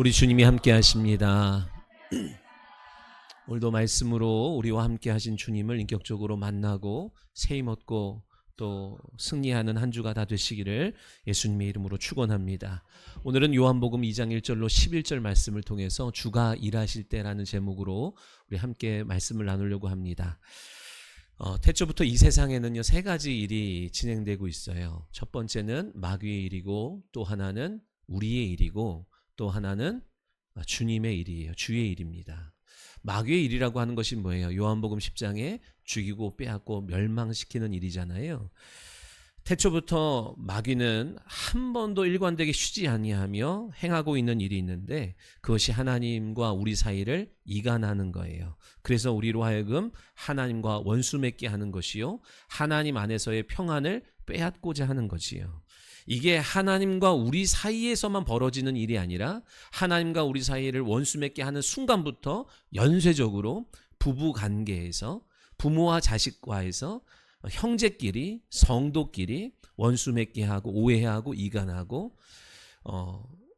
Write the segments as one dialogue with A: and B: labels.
A: 우리 주님이 함께 하십니다. 오늘도 말씀으로 우리와 함께 하신 주님을 인격적으로 만나고 세임 얻고 또 승리하는 한 주가 다 되시기를 예수님의 이름으로 축원합니다. 오늘은 요한복음 2장 1절로 11절 말씀을 통해서 주가 일하실 때라는 제목으로 우리 함께 말씀을 나누려고 합니다. 태초부터 이 세상에는요, 세 가지 일이 진행되고 있어요. 첫 번째는 마귀의 일이고, 또 하나는 우리의 일이고, 또 하나는 주님의 일이에요. 주의 일입니다. 마귀의 일이라고 하는 것이 뭐예요? 요한복음 10장에 죽이고 빼앗고 멸망시키는 일이잖아요. 태초부터 마귀는 한 번도 일관되게 쉬지 아니하며 행하고 있는 일이 있는데, 그것이 하나님과 우리 사이를 이간하는 거예요. 그래서 우리로 하여금 하나님과 원수 맺게 하는 것이요, 하나님 안에서의 평안을 빼앗고자 하는 것이요. 이게 하나님과 우리 사이에서만 벌어지는 일이 아니라 하나님과 우리 사이를 원수 맺게 하는 순간부터 연쇄적으로 부부 관계에서, 부모와 자식과에서, 형제끼리, 성도끼리 원수 맺게 하고 오해하고 이간하고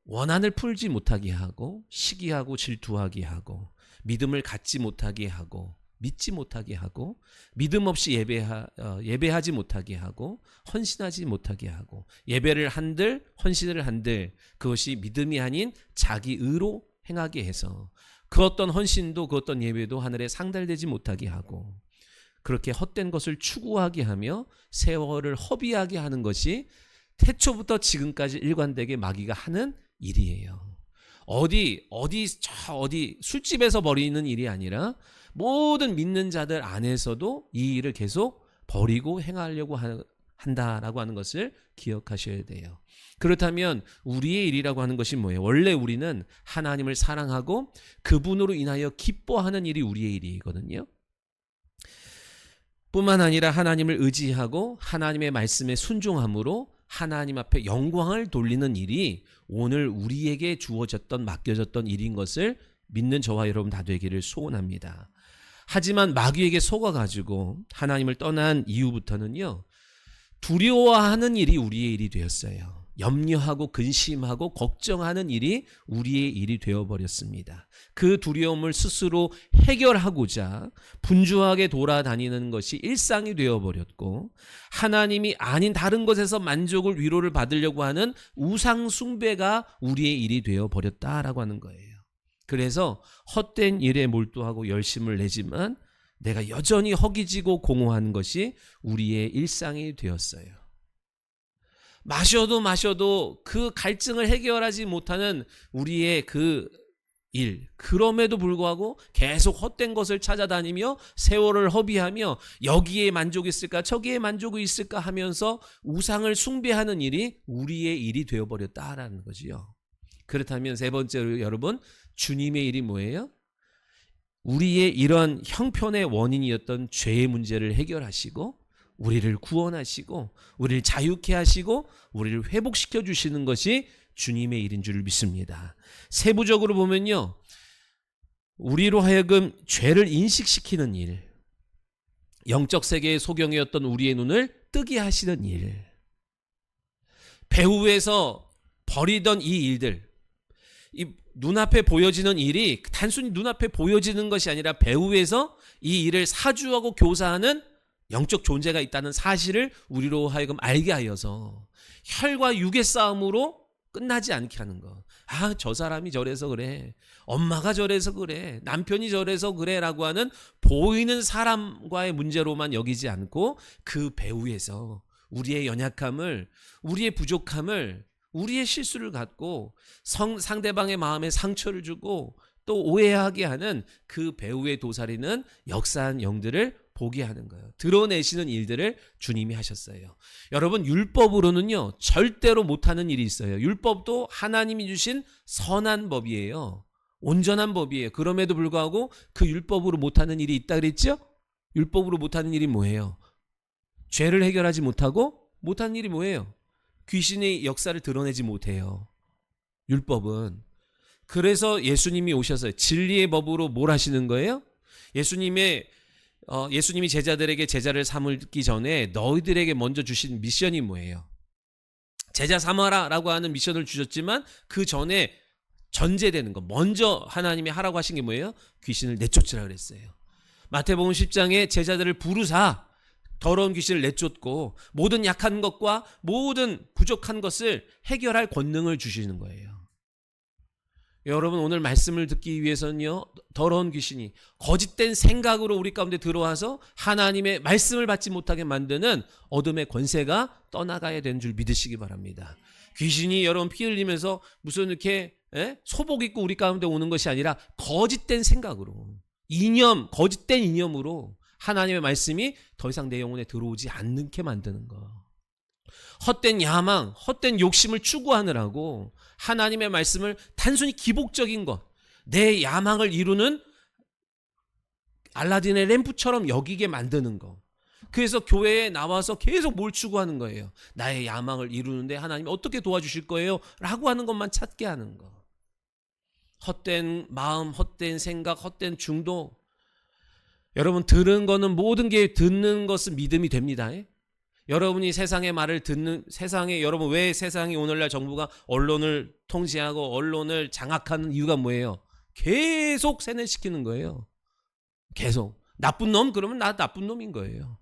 A: 원한을 풀지 못하게 하고 시기하고 질투하게 하고 믿음을 갖지 못하게 하고 믿지 못하게 하고 믿음 없이 예배하지 못하게 하고 헌신하지 못하게 하고 예배를 한들 헌신을 한들 그것이 믿음이 아닌 자기 의로 행하게 해서 그 어떤 헌신도 그 어떤 예배도 하늘에 상달되지 못하게 하고 그렇게 헛된 것을 추구하게 하며 세월을 허비하게 하는 것이 태초부터 지금까지 일관되게 마귀가 하는 일이에요. 어디 술집에서 벌이는 일이 아니라 모든 믿는 자들 안에서도 이 일을 계속 벌이고 행하려고 한다라고 하는 것을 기억하셔야 돼요. 그렇다면 우리의 일이라고 하는 것이 뭐예요? 원래 우리는 하나님을 사랑하고 그분으로 인하여 기뻐하는 일이 우리의 일이거든요. 뿐만 아니라 하나님을 의지하고 하나님의 말씀에 순종함으로 하나님 앞에 영광을 돌리는 일이 오늘 우리에게 주어졌던 맡겨졌던 일인 것을 믿는 저와 여러분 다 되기를 소원합니다. 하지만 마귀에게 속아가지고 하나님을 떠난 이후부터는요, 두려워하는 일이 우리의 일이 되었어요. 염려하고 근심하고 걱정하는 일이 우리의 일이 되어버렸습니다. 그 두려움을 스스로 해결하고자 분주하게 돌아다니는 것이 일상이 되어버렸고, 하나님이 아닌 다른 것에서 만족을 위로를 받으려고 하는 우상 숭배가 우리의 일이 되어버렸다라고 하는 거예요. 그래서 헛된 일에 몰두하고 열심을 내지만 내가 여전히 허기지고 공허한 것이 우리의 일상이 되었어요. 마셔도 그 갈증을 해결하지 못하는 우리의 그 일, 그럼에도 불구하고 계속 헛된 것을 찾아다니며 세월을 허비하며 여기에 만족이 있을까 저기에 만족이 있을까 하면서 우상을 숭배하는 일이 우리의 일이 되어버렸다라는 거지요. 그렇다면 세 번째로 여러분, 주님의 일이 뭐예요? 우리의 이런 형편의 원인이었던 죄의 문제를 해결하시고 우리를 구원하시고 우리를 자유케 하시고 우리를 회복시켜 주시는 것이 주님의 일인 줄 믿습니다. 세부적으로 보면요, 우리로 하여금 죄를 인식시키는 일, 영적 세계의 소경이었던 우리의 눈을 뜨게 하시는 일, 배후에서 벌이던 이 일들, 이 눈앞에 보여지는 일이 단순히 눈앞에 보여지는 것이 아니라 배후에서 이 일을 사주하고 교사하는 영적 존재가 있다는 사실을 우리로 하여금 알게 하여서 혈과 육의 싸움으로 끝나지 않게 하는 것. 아, 저 사람이 저래서 그래, 엄마가 저래서 그래, 남편이 저래서 그래 라고 하는 보이는 사람과의 문제로만 여기지 않고 그 배후에서 우리의 연약함을, 우리의 부족함을, 우리의 실수를 갖고 상대방의 마음에 상처를 주고 또 오해하게 하는 그 배후의 도사리는 역사한 영들을 보게 하는 거예요. 드러내시는 일들을 주님이 하셨어요. 여러분, 율법으로는요 절대로 못하는 일이 있어요. 율법도 하나님이 주신 선한 법이에요. 온전한 법이에요. 그럼에도 불구하고 그 율법으로 못하는 일이 있다 그랬죠? 율법으로 못하는 일이 뭐예요? 죄를 해결하지 못하고 못하는 일이 뭐예요? 귀신의 역사를 드러내지 못해요. 율법은. 그래서 예수님이 오셔서 진리의 법으로 뭘 하시는 거예요? 예수님이 제자들에게 제자를 삼기 전에 너희들에게 먼저 주신 미션이 뭐예요? 제자 삼아라 라고 하는 미션을 주셨지만 그 전에 전제되는 거. 먼저 하나님이 하라고 하신 게 뭐예요? 귀신을 내쫓으라 그랬어요. 마태복음 10장에 제자들을 부르사 더러운 귀신을 내쫓고 모든 약한 것과 모든 부족한 것을 해결할 권능을 주시는 거예요. 여러분, 오늘 말씀을 듣기 위해서는요, 더러운 귀신이 거짓된 생각으로 우리 가운데 들어와서 하나님의 말씀을 받지 못하게 만드는 어둠의 권세가 떠나가야 되는 줄 믿으시기 바랍니다. 귀신이 여러분 피 흘리면서 무슨 이렇게 소복 입고 우리 가운데 오는 것이 아니라 거짓된 생각으로, 거짓된 이념으로 하나님의 말씀이 더 이상 내 영혼에 들어오지 않게 만드는 거. 헛된 야망, 헛된 욕심을 추구하느라고 하나님의 말씀을 단순히 기복적인 것, 내 야망을 이루는 알라딘의 램프처럼 여기게 만드는 거. 그래서 교회에 나와서 계속 뭘 추구하는 거예요. 나의 야망을 이루는데 하나님이 어떻게 도와주실 거예요? 라고 하는 것만 찾게 하는 거. 헛된 마음, 헛된 생각, 헛된 중독. 여러분, 들은 거는 모든 게 듣는 것은 믿음이 됩니다. 여러분이 세상의 말을 듣는, 여러분 왜 세상이 오늘날 정부가 언론을 통제하고 언론을 장악하는 이유가 뭐예요? 계속 세뇌시키는 거예요. 계속. 나쁜 놈 그러면 나 나쁜 놈인 거예요.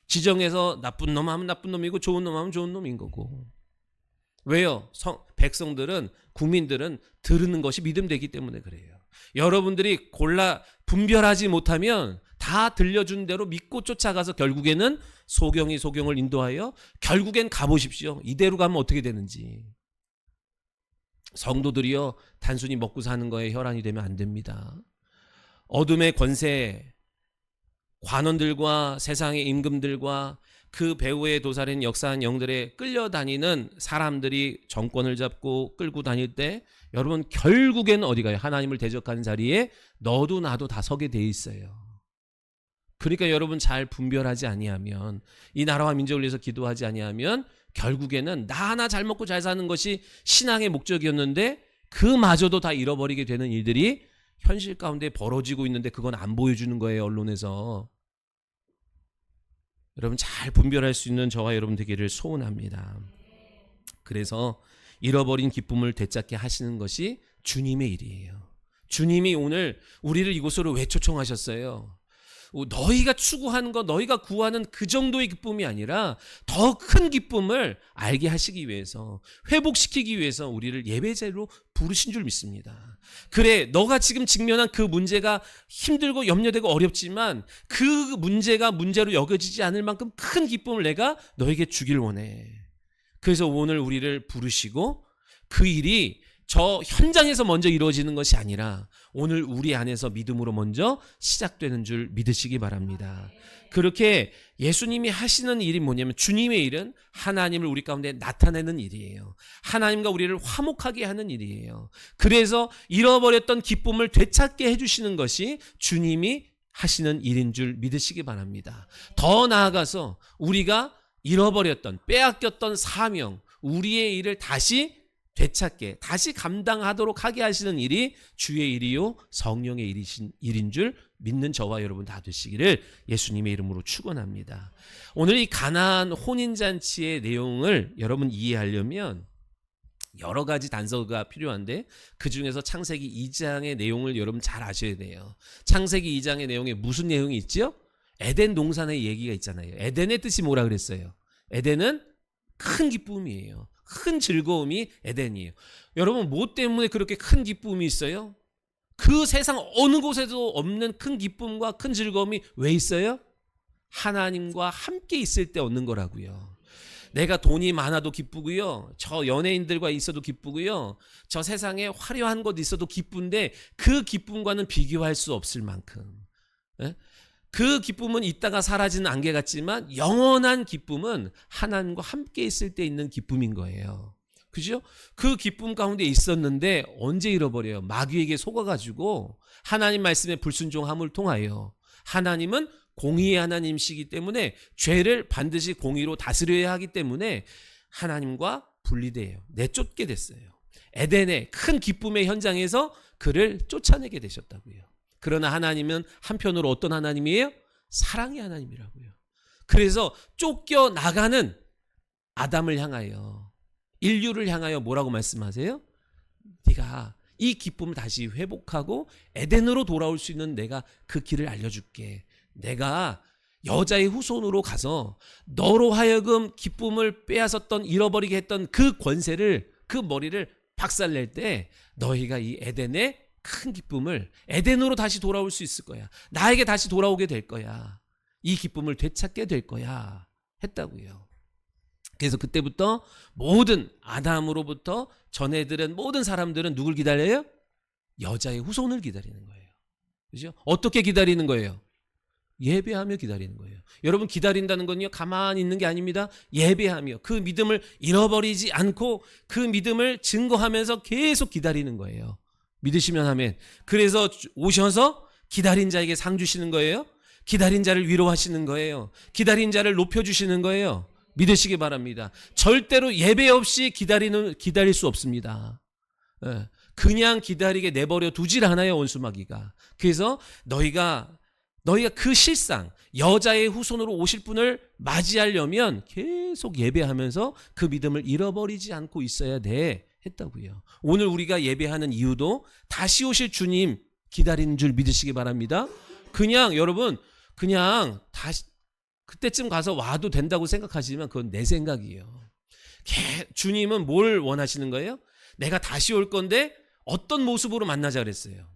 A: 지정해서 나쁜 놈 하면 나쁜 놈이고 좋은 놈 하면 좋은 놈인 거고. 왜요? 백성들은, 국민들은 들으는 것이 믿음되기 때문에 그래요. 여러분들이 분별하지 못하면 다 들려준 대로 믿고 쫓아가서 결국에는 소경이 소경을 인도하여 결국엔 가보십시오. 이대로 가면 어떻게 되는지. 성도들이요, 단순히 먹고 사는 거에 혈안이 되면 안 됩니다. 어둠의 권세, 관원들과 세상의 임금들과 그 배후에 도사린 역사한 영들에 끌려다니는 사람들이 정권을 잡고 끌고 다닐 때 여러분 결국엔 어디 가요? 하나님을 대적하는 자리에 너도 나도 다 서게 돼 있어요. 그러니까 여러분 잘 분별하지 아니하면, 이 나라와 민족을 위해서 기도하지 아니하면 결국에는 나 하나 잘 먹고 잘 사는 것이 신앙의 목적이었는데 그마저도 다 잃어버리게 되는 일들이 현실 가운데 벌어지고 있는데 그건 안 보여주는 거예요, 언론에서. 여러분 잘 분별할 수 있는 저와 여러분 되기를 소원합니다. 그래서 잃어버린 기쁨을 되찾게 하시는 것이 주님의 일이에요. 주님이 오늘 우리를 이곳으로 왜 초청하셨어요? 너희가 추구하는 것, 너희가 구하는 그 정도의 기쁨이 아니라 더 큰 기쁨을 알게 하시기 위해서, 회복시키기 위해서 우리를 예배자로 부르신 줄 믿습니다. 그래, 너가 지금 직면한 그 문제가 힘들고 염려되고 어렵지만 그 문제가 문제로 여겨지지 않을 만큼 큰 기쁨을 내가 너에게 주길 원해. 그래서 오늘 우리를 부르시고 그 일이 저 현장에서 먼저 이루어지는 것이 아니라 오늘 우리 안에서 믿음으로 먼저 시작되는 줄 믿으시기 바랍니다. 그렇게 예수님이 하시는 일이 뭐냐면, 주님의 일은 하나님을 우리 가운데 나타내는 일이에요. 하나님과 우리를 화목하게 하는 일이에요. 그래서 잃어버렸던 기쁨을 되찾게 해주시는 것이 주님이 하시는 일인 줄 믿으시기 바랍니다. 더 나아가서 우리가 잃어버렸던, 빼앗겼던 사명, 우리의 일을 다시 되찾게, 다시 감당하도록 하게 하시는 일이 주의 일이요 성령의 일인 줄 믿는 저와 여러분 다 되시기를 예수님의 이름으로 축원합니다. 오늘 이 가나안 혼인잔치의 내용을 여러분 이해하려면 여러 가지 단서가 필요한데 그 중에서 창세기 2장의 내용을 여러분 잘 아셔야 돼요. 창세기 2장의 내용에 무슨 내용이 있죠? 에덴 동산의 얘기가 있잖아요. 에덴의 뜻이 뭐라 그랬어요? 에덴은 큰 기쁨이에요. 큰 즐거움이 에덴이에요. 여러분 뭐 때문에 그렇게 큰 기쁨이 있어요? 그 세상 어느 곳에도 없는 큰 기쁨과 큰 즐거움이 왜 있어요? 하나님과 함께 있을 때 얻는 거라고요. 내가 돈이 많아도 기쁘고요, 저 연예인들과 있어도 기쁘고요, 저 세상에 화려한 것 있어도 기쁜데 그 기쁨과는 비교할 수 없을 만큼, 그 기쁨은 있다가 사라지는 안개 같지만 영원한 기쁨은 하나님과 함께 있을 때 있는 기쁨인 거예요. 그죠? 그 기쁨 가운데 있었는데 언제 잃어버려요? 마귀에게 속아가지고 하나님 말씀에 불순종함을 통하여. 하나님은 공의의 하나님이시기 때문에 죄를 반드시 공의로 다스려야 하기 때문에 하나님과 분리돼요. 내쫓게 됐어요. 에덴의 큰 기쁨의 현장에서 그를 쫓아내게 되셨다고요. 그러나 하나님은 한편으로 어떤 하나님이에요? 사랑의 하나님이라고요. 그래서 쫓겨나가는 아담을 향하여, 인류를 향하여 뭐라고 말씀하세요? 네가 이 기쁨을 다시 회복하고 에덴으로 돌아올 수 있는 내가 그 길을 알려줄게. 내가 여자의 후손으로 가서 너로 하여금 기쁨을 빼앗았던, 잃어버리게 했던 그 권세를, 그 머리를 박살낼 때 너희가 이 에덴의 큰 기쁨을, 에덴으로 다시 돌아올 수 있을 거야. 나에게 다시 돌아오게 될 거야. 이 기쁨을 되찾게 될 거야 했다고요. 그래서 그때부터 모든 아담으로부터 전해들은 모든 사람들은 누굴 기다려요? 여자의 후손을 기다리는 거예요. 그죠? 어떻게 기다리는 거예요? 예배하며 기다리는 거예요. 여러분, 기다린다는 건요, 가만히 있는 게 아닙니다. 예배하며 그 믿음을 잃어버리지 않고 그 믿음을 증거하면서 계속 기다리는 거예요. 믿으시면 아멘. 그래서 오셔서 기다린 자에게 상 주시는 거예요. 기다린 자를 위로하시는 거예요. 기다린 자를 높여주시는 거예요. 믿으시기 바랍니다. 절대로 예배 없이 기다릴 수 없습니다. 그냥 기다리게 내버려 두질 않아요, 원수마귀가. 그래서 너희가 그 실상, 여자의 후손으로 오실 분을 맞이하려면 계속 예배하면서 그 믿음을 잃어버리지 않고 있어야 돼 했다고요. 오늘 우리가 예배하는 이유도 다시 오실 주님 기다리는 줄 믿으시기 바랍니다. 여러분 그냥 다시 그때쯤 가서 와도 된다고 생각하시면 그건 내 생각이에요. 주님은 뭘 원하시는 거예요? 내가 다시 올 건데 어떤 모습으로 만나자 그랬어요?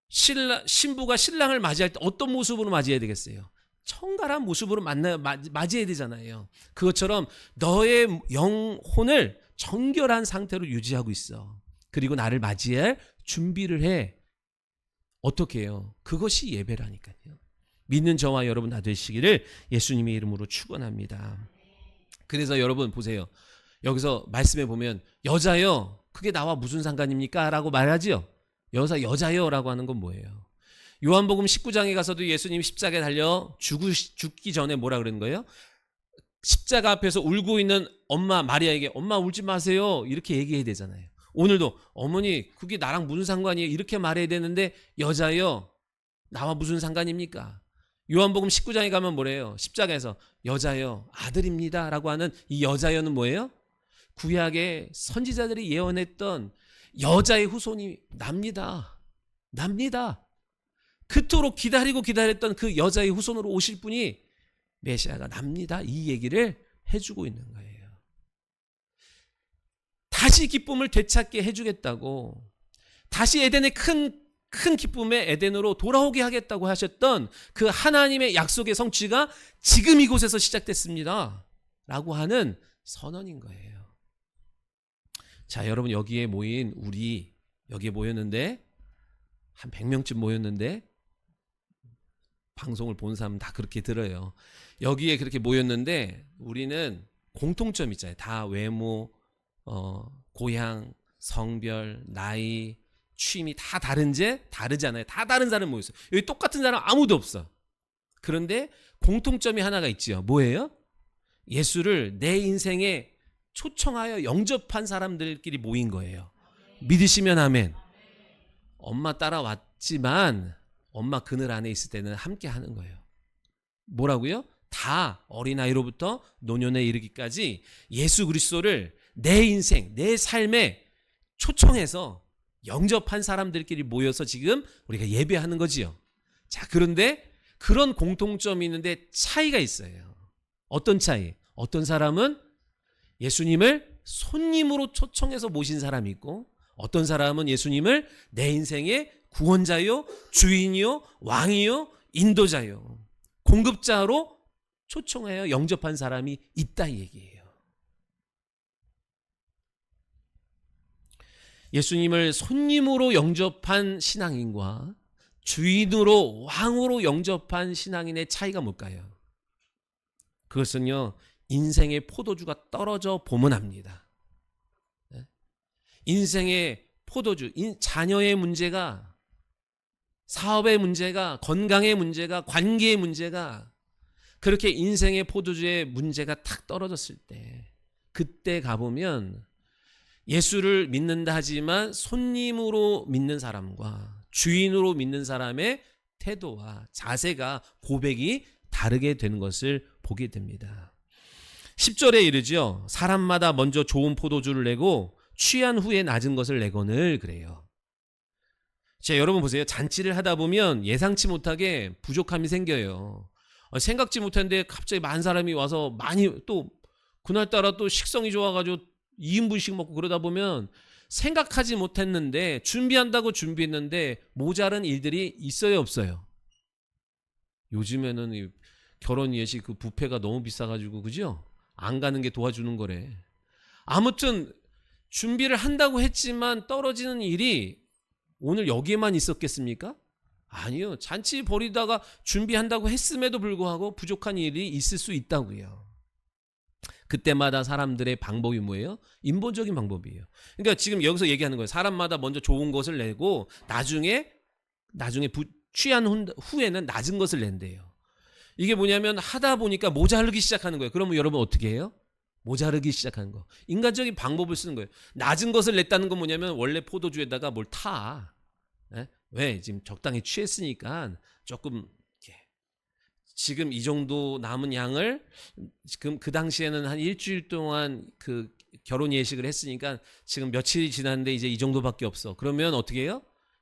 A: 신부가 신랑을 맞이할 때 어떤 모습으로 맞이해야 되겠어요? 청결한 모습으로 맞이해야 되잖아요. 그것처럼 너의 영혼을 정결한 상태로 유지하고 있어. 그리고 나를 맞이할 준비를 해. 어떻게 해요? 그것이 예배라니까요. 믿는 저와 여러분 다 되시기를 예수님의 이름으로 축원합니다. 그래서 여러분 보세요. 여기서 말씀해 보면 여자요, 그게 나와 무슨 상관입니까? 라고 말하지요. 여자요 라고 하는 건 뭐예요? 요한복음 19장에 가서도 예수님 십자가에 달려 죽기 전에 뭐라 그러는 거예요? 십자가 앞에서 울고 있는 엄마 마리아에게 엄마 울지 마세요 이렇게 얘기해야 되잖아요. 오늘도 어머니 그게 나랑 무슨 상관이에요 이렇게 말해야 되는데 여자요 나와 무슨 상관입니까? 요한복음 19장에 가면 뭐래요? 십자가에서 여자요 아들입니다 라고 하는 이 여자요는 뭐예요? 구약의 선지자들이 예언했던 여자의 후손이 납니다. 그토록 기다렸던 그 여자의 후손으로 오실 분이 메시아가 납니다. 이 얘기를 해주고 있는 거예요. 다시 기쁨을 되찾게 해주겠다고, 다시 에덴의 큰 기쁨의 에덴으로 돌아오게 하겠다고 하셨던 그 하나님의 약속의 성취가 지금 이곳에서 시작됐습니다 라고 하는 선언인 거예요. 자, 여러분 여기에 모인 우리 여기에 모였는데 한 100명쯤 모였는데 방송을 본 사람은 다 그렇게 들어요. 여기에 그렇게 모였는데 우리는 공통점 있잖아요. 다 외모, 고향, 성별, 나이, 취미 다 다르잖아요. 다 다른 사람 모였어요. 여기 똑같은 사람 아무도 없어. 그런데 공통점이 하나가 있죠. 뭐예요? 예수를 내 인생에 초청하여 영접한 사람들끼리 모인 거예요. 믿으시면 아멘. 엄마 따라왔지만 엄마 그늘 안에 있을 때는 함께 하는 거예요. 뭐라고요? 다 어린아이로부터 노년에 이르기까지 예수 그리스도를 내 인생, 내 삶에 초청해서 영접한 사람들끼리 모여서 지금 우리가 예배하는 거지요. 자, 그런데 그런 공통점이 있는데 차이가 있어요. 어떤 차이? 어떤 사람은 예수님을 손님으로 초청해서 모신 사람이 있고, 어떤 사람은 예수님을 내 인생의 구원자요, 주인이요, 왕이요, 인도자요, 공급자로 초청하여 영접한 사람이 있다 이 얘기예요. 예수님을 손님으로 영접한 신앙인과 주인으로, 왕으로 영접한 신앙인의 차이가 뭘까요? 그것은요, 인생의 포도주가 떨어져 보면 합니다. 인생의 포도주, 자녀의 문제가, 사업의 문제가, 건강의 문제가, 관계의 문제가, 그렇게 인생의 포도주의 문제가 탁 떨어졌을 때, 그때 가보면 예수를 믿는다 하지만 손님으로 믿는 사람과 주인으로 믿는 사람의 태도와 자세가, 고백이 다르게 되는 것을 보게 됩니다. 10절에 이르죠. 사람마다 먼저 좋은 포도주를 내고 취한 후에 낮은 것을 내거늘 그래요. 자, 여러분 보세요. 잔치를 하다 보면 예상치 못하게 부족함이 생겨요. 생각지 못했는데 갑자기 많은 사람이 와서 많이 또 그날따라 또 식성이 좋아가지고 2인분씩 먹고 그러다 보면 생각하지 못했는데 준비한다고 준비했는데 모자란 일들이 있어요, 없어요? 요즘에는 이 결혼 예식 그 뷔페가 너무 비싸가지고 그죠? 안 가는 게 도와주는 거래. 아무튼 준비를 한다고 했지만 떨어지는 일이 오늘 여기에만 있었겠습니까? 아니요. 잔치 벌이다가 준비한다고 했음에도 불구하고 부족한 일이 있을 수 있다고요. 그때마다 사람들의 방법이 뭐예요? 인본적인 방법이에요. 그러니까 지금 여기서 얘기하는 거예요. 사람마다 먼저 좋은 것을 내고 나중에 취한 후에는 낮은 것을 낸대요. 이게 뭐냐면 하다 보니까 모자르기 시작하는 거예요. 그러면 여러분 어떻게 해요? 모자르기 시작하는 거. 인간적인 방법을 쓰는 거예요. 낮은 것을 냈다는 건 뭐냐면 원래 포도주에다가 뭘 타. 네? 왜? 지금 적당히 취했으니까 조금 지금 이 정도 남은 양을 지금 그 당시에는 한 일주일 동안 그 결혼 예식을 했으니까 지금 며칠이 지났는데 이제 이 정도밖에 없어. 그러면 어떻게 해요?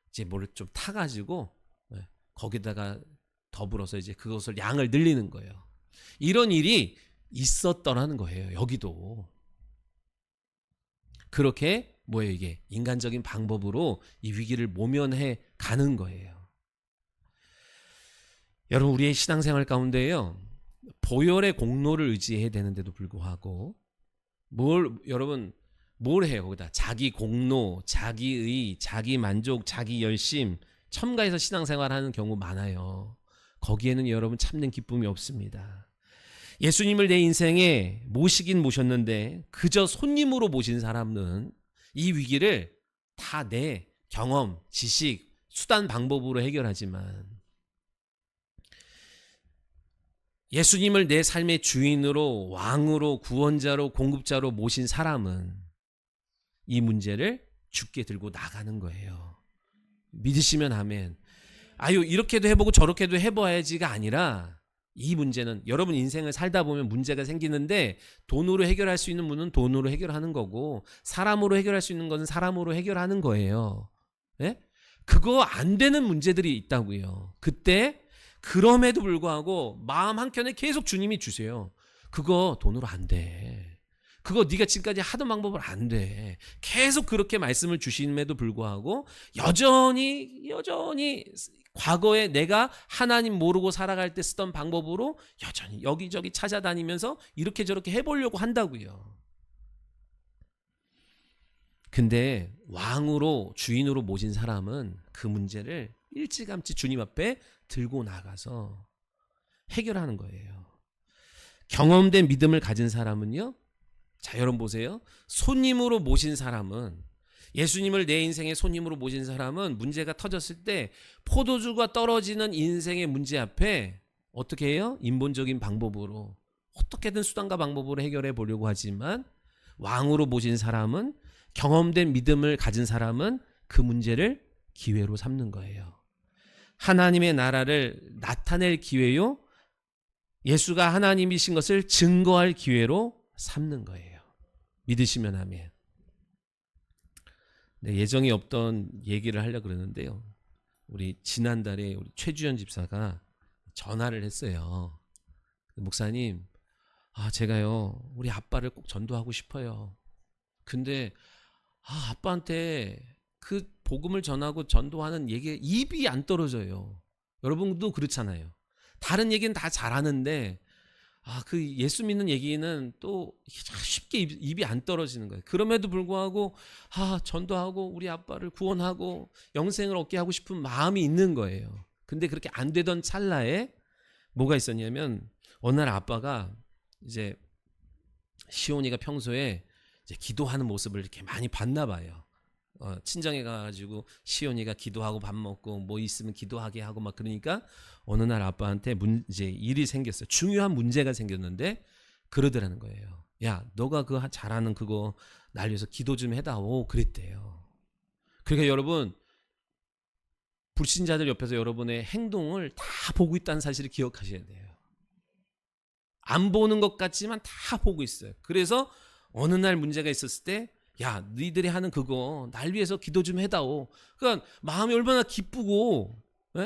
A: 이제 뭘 좀 타가지고 거기다가 더불어서 이제 그것을 양을 늘리는 거예요. 이런 일이 있었더라는 거예요. 여기도. 그렇게 뭐예요 이게? 인간적인 방법으로 이 위기를 모면해 가는 거예요. 여러분 우리의 신앙생활 가운데요. 보혈의 공로를 의지해야 되는데도 불구하고 여러분 뭘 해요? 거기다 자기 공로, 자기의, 자기 만족, 자기 열심 첨가해서 신앙생활하는 경우 많아요. 거기에는 여러분 참는 기쁨이 없습니다. 예수님을 내 인생에 모시긴 모셨는데 그저 손님으로 모신 사람은 이 위기를 다 내 경험, 지식, 수단, 방법으로 해결하지만 예수님을 내 삶의 주인으로, 왕으로, 구원자로, 공급자로 모신 사람은 이 문제를 죽게 들고 나가는 거예요. 믿으시면 아멘. 아유 이렇게도 해보고 저렇게도 해봐야지가 아니라 이 문제는 여러분 인생을 살다 보면 문제가 생기는데 돈으로 해결할 수 있는 문은 돈으로 해결하는 거고 사람으로 해결할 수 있는 것은 사람으로 해결하는 거예요. 네? 그거 안 되는 문제들이 있다고요. 그때 그럼에도 불구하고 마음 한켠에 계속 주님이 주세요. 그거 돈으로 안 돼. 그거 네가 지금까지 하던 방법으로 안 돼. 계속 그렇게 말씀을 주심에도 불구하고 여전히 과거에 내가 하나님 모르고 살아갈 때 쓰던 방법으로 여전히 여기저기 찾아다니면서 이렇게 저렇게 해보려고 한다고요. 근데 왕으로 주인으로 모신 사람은 그 문제를 일찌감치 주님 앞에 들고 나가서 해결하는 거예요. 경험된 믿음을 가진 사람은요. 자 여러분 보세요. 손님으로 모신 사람은 예수님을 내 인생의 손님으로 모신 사람은 문제가 터졌을 때 포도주가 떨어지는 인생의 문제 앞에 어떻게 해요? 인본적인 방법으로 어떻게든 수단과 방법으로 해결해 보려고 하지만 왕으로 모신 사람은 경험된 믿음을 가진 사람은 그 문제를 기회로 삼는 거예요. 하나님의 나라를 나타낼 기회요. 예수가 하나님이신 것을 증거할 기회로 삼는 거예요. 믿으시면 아멘. 네, 예정이 없던 얘기를 하려고 그러는데요. 우리 지난달에 우리 최주연 집사가 전화를 했어요. 목사님, 제가요 우리 아빠를 꼭 전도하고 싶어요. 근데 아빠한테 그 복음을 전하고 전도하는 얘기에 입이 안 떨어져요. 여러분도 그렇잖아요. 다른 얘기는 다 잘하는데 그 예수 믿는 얘기는 또 쉽게 입이 안 떨어지는 거예요. 그럼에도 불구하고 전도하고 우리 아빠를 구원하고 영생을 얻게 하고 싶은 마음이 있는 거예요. 근데 그렇게 안 되던 찰나에 뭐가 있었냐면 어느 날 아빠가 이제 시온이가 평소에 이제 기도하는 모습을 이렇게 많이 봤나 봐요. 친정에 가가지고 시온이가 기도하고 밥 먹고 뭐 있으면 기도하게 하고 막 그러니까 어느 날 아빠한테 이제 일이 생겼어요. 중요한 문제가 생겼는데 그러더라는 거예요. 야, 너가 그 잘하는 그거 날 위해서 기도 좀 해다오 그랬대요. 그러니까 여러분 불신자들 옆에서 여러분의 행동을 다 보고 있다는 사실을 기억하셔야 돼요. 안 보는 것 같지만 다 보고 있어요. 그래서 어느 날 문제가 있었을 때 야, 너희들이 하는 그거 날 위해서 기도 좀 해다오. 그러니까 마음이 얼마나 기쁘고,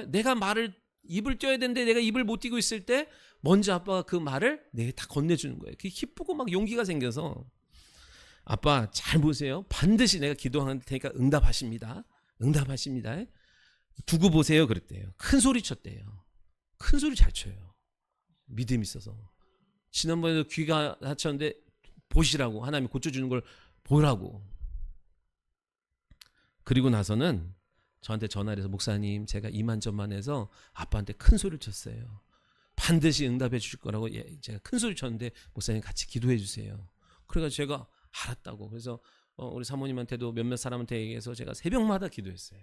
A: 내가 말을 입을 떼어야 되는데 내가 입을 못 떼고 있을 때 먼저 아빠가 그 말을 내게 다 건네주는 거예요. 그게 기쁘고 막 용기가 생겨서, 아빠 잘 보세요. 반드시 내가 기도할 테니까 응답하십니다. 응답하십니다. 두고 보세요. 그랬대요. 큰 소리 쳤대요. 큰 소리 잘 쳐요. 믿음이 있어서. 지난번에도 귀가 다쳤는데 보시라고, 하나님이 고쳐주는 걸 보라고. 그리고 나서는 저한테 전화를 해서, 목사님 제가 이만저만해서 아빠한테 큰 소리를 쳤어요. 반드시 응답해 주실 거라고 제가 큰 소리 쳤는데 목사님 같이 기도해 주세요. 그래서 제가 알았다고. 그래서 우리 사모님한테도 몇몇 사람한테 얘기해서 제가 새벽마다 기도했어요.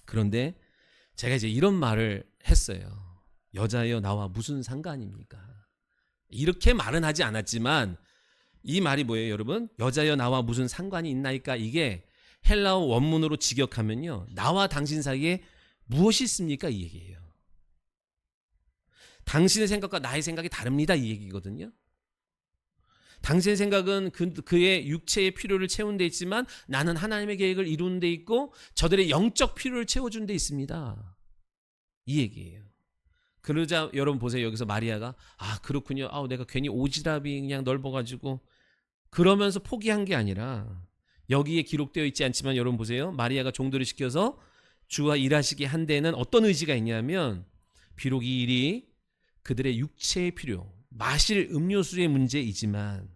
A: 그런데 제가 이제 이런 말을 했어요. 여자여 나와 무슨 상관입니까? 이렇게 말은 하지 않았지만 이 말이 뭐예요, 여러분? 여자여 나와 무슨 상관이 있나이까? 이게 헬라어 원문으로 직역하면요, 나와 당신 사이에 무엇이 있습니까? 이 얘기예요. 당신의 생각과 나의 생각이 다릅니다, 이 얘기거든요. 당신의 생각은 그의 육체의 필요를 채우는 데 있지만 나는 하나님의 계획을 이루는 데 있고 저들의 영적 필요를 채워주는 데 있습니다. 이 얘기예요. 그러자 여러분 보세요. 여기서 마리아가 그렇군요. 내가 괜히 오지랖이 그냥 넓어가지고, 그러면서 포기한 게 아니라, 여기에 기록되어 있지 않지만 여러분 보세요. 마리아가 종들을 시켜서 주와 일하시게 한 데에는 어떤 의지가 있냐면, 비록 이 일이 그들의 육체의 필요, 마실 음료수의 문제이지만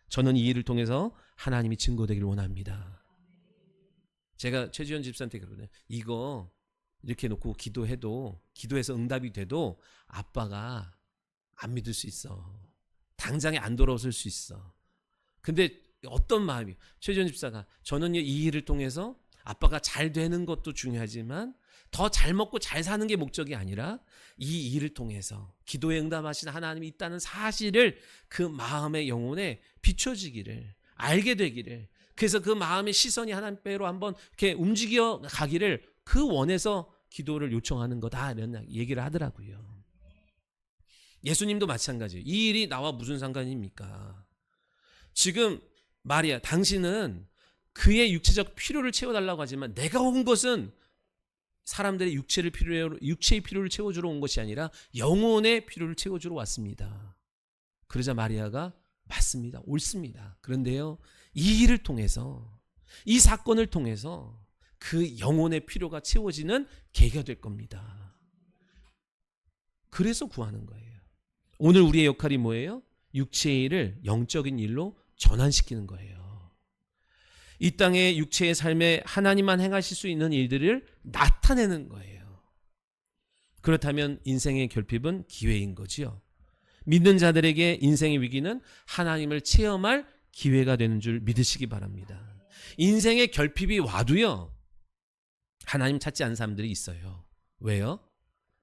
A: 저는 이 일을 통해서 하나님이 증거되기를 원합니다. 제가 최지현 집사한테 그러거든요. 이거 이렇게 놓고 기도해도, 기도해서 응답이 돼도 아빠가 안 믿을 수 있어. 당장에 안 돌아올 수 있어. 근데 어떤 마음이, 최지현 집사가, 저는 이 일을 통해서 아빠가 잘 되는 것도 중요하지만 더 잘 먹고 잘 사는 게 목적이 아니라 이 일을 통해서 기도에 응답하신 하나님이 있다는 사실을 그 마음의 영혼에 비춰지기를, 알게 되기를, 그래서 그 마음의 시선이 하나님께로 한번 이렇게 움직여 가기를 그 원에서 기도를 요청하는 거다, 이런 얘기를 하더라고요. 예수님도 마찬가지예요. 이 일이 나와 무슨 상관입니까? 지금 마리아, 당신은 그의 육체적 필요를 채워달라고 하지만 내가 온 것은 사람들의 육체의 필요를 채워주러 온 것이 아니라 영혼의 필요를 채워주러 왔습니다. 그러자 마리아가 맞습니다. 옳습니다. 그런데요, 이 일을 통해서, 이 사건을 통해서 그 영혼의 필요가 채워지는 계기가 될 겁니다. 그래서 구하는 거예요. 오늘 우리의 역할이 뭐예요? 육체의 일을 영적인 일로 전환시키는 거예요. 이 땅의 육체의 삶에 하나님만 행하실 수 있는 일들을 나타내는 거예요. 그렇다면 인생의 결핍은 기회인 거지요. 믿는 자들에게 인생의 위기는 하나님을 체험할 기회가 되는 줄 믿으시기 바랍니다. 인생의 결핍이 와도요, 하나님 찾지 않은 사람들이 있어요. 왜요?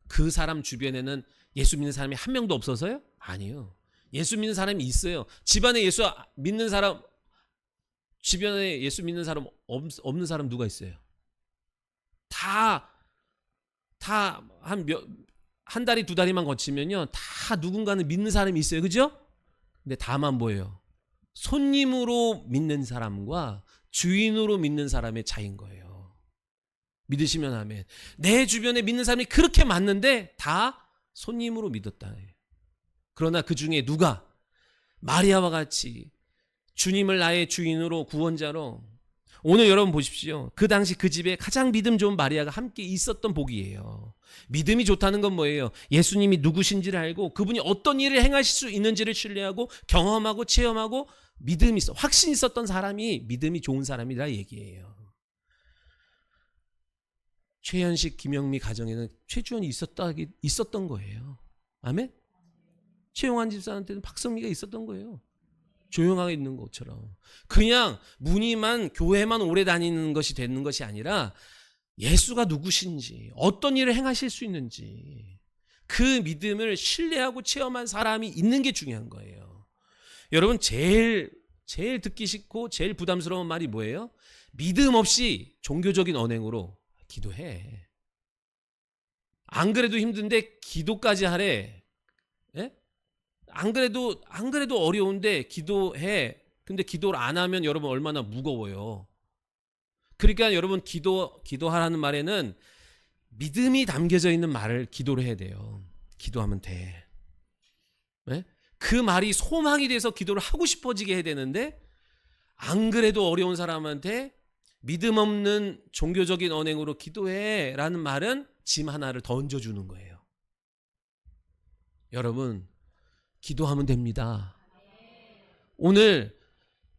A: 그 사람 주변에는 예수 믿는 사람이 한 명도 없어서요? 아니요. 예수 믿는 사람이 있어요. 집안에 예수 믿는 사람, 주변에 예수 믿는 사람 없는 사람 누가 있어요? 다 한 다리 두 다리만 거치면요, 다 누군가는 믿는 사람이 있어요. 그죠? 근데 다만 뭐예요? 손님으로 믿는 사람과 주인으로 믿는 사람의 차이인 거예요. 믿으시면 아멘. 내 주변에 믿는 사람이 그렇게 많은데 다 손님으로 믿었다. 그러나 그 중에 누가 마리아와 같이 주님을 나의 주인으로, 구원자로, 오늘 여러분 보십시오. 그 당시 그 집에 가장 믿음 좋은 마리아가 함께 있었던 복이에요. 믿음이 좋다는 건 뭐예요? 예수님이 누구신지를 알고 그분이 어떤 일을 행하실 수 있는지를 신뢰하고 경험하고 체험하고 믿음이 있어, 확신이 있었던 사람이 믿음이 좋은 사람이라 얘기예요. 최현식, 김영미 가정에는 최주원이 있었던 거예요. 아멘? 최용환 집사한테는 박성미가 있었던 거예요. 조용하게 있는 것처럼. 그냥 무늬만, 교회만 오래 다니는 것이 되는 것이 아니라 예수가 누구신지, 어떤 일을 행하실 수 있는지, 그 믿음을 신뢰하고 체험한 사람이 있는 게 중요한 거예요. 여러분, 제일 듣기 싫고 제일 부담스러운 말이 뭐예요? 믿음 없이 종교적인 언행으로 기도해. 안 그래도 힘든데 기도까지 하래. 예? 안 그래도 어려운데 기도해. 근데 기도를 안 하면 여러분 얼마나 무거워요. 그러니까 여러분 기도하라는 말에는 믿음이 담겨져 있는 말을 기도를 해야 돼요. 기도하면 돼. 네? 그 말이 소망이 돼서 기도를 하고 싶어지게 해야 되는데, 안 그래도 어려운 사람한테 믿음 없는 종교적인 언행으로 기도해 라는 말은 짐 하나를 더 얹어주는 거예요. 여러분, 기도하면 됩니다. 오늘